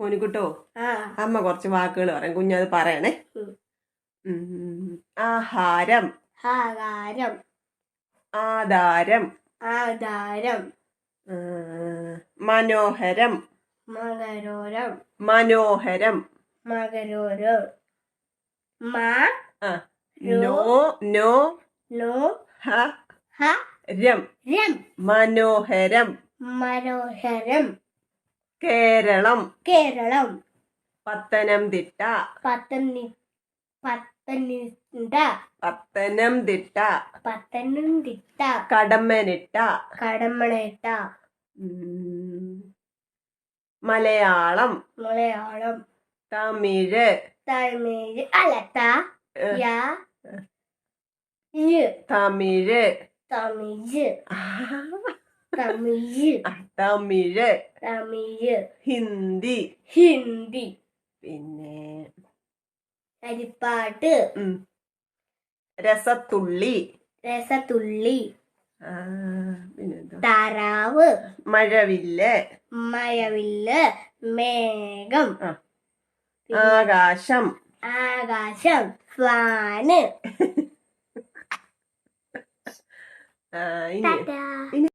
മോനിക്കുട്ടോ, അമ്മ കുറച്ച് വാക്കുകൾ പറയാം, കുഞ്ഞത് പറയണേ. ആഹാരം, ആഹാരം, ആധാരം, ആധാരം, മനോഹരം, മകരോരം, മനോഹരം, മകരോരം, നോ നോ നോ രം, രം, മനോഹരം, മനോഹരം, കേരളം, കേരളം, പത്തനംതിട്ട, പത്തനംതിട്ട, പത്തനംതിട്ട, പത്തനംതിട്ട, കടമ്മനിട്ട, കടമനിട്ട, മലയാളം, മലയാളം, തമിഴ്, തമിഴ് അല്ല തമിഴ്, തമിഴ്, തമിഴ്, തമിഴ്, തമിഴ്, ഹിന്ദി, ഹിന്ദി, പിന്നെ അരിപ്പാട്ട്, രസത്തുള്ളി, രസത്തുള്ളി, പിന്നെന്താ, താറാവ്, മഴവില്ല്, മഴവില്ല്, മേഘം, ആകാശം, ആകാശം, ഫാന്. ഇനി